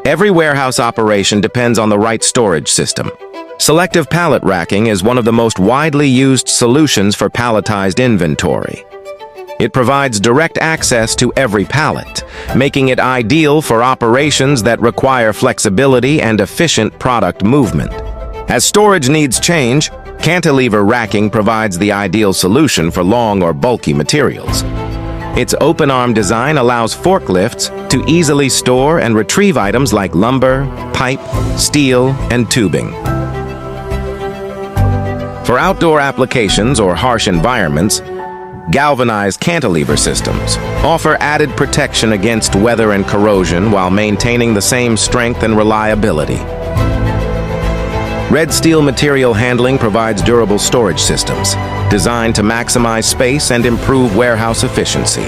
Every warehouse operation depends on the right storage system. Selective pallet racking is one of the most widely used solutions for palletized inventory. It provides direct access to every pallet, making it ideal for operations that require flexibility and efficient product movement. As storage needs change, cantilever racking provides the ideal solution for long or bulky materials. Its open-arm design allows forklifts to easily store and retrieve items like lumber, pipe, steel, and tubing. For outdoor applications or harsh environments, galvanized cantilever systems offer added protection against weather and corrosion while maintaining the same strength and reliability. Red steel material handling provides durable storage systems designed to maximize space and improve warehouse efficiency.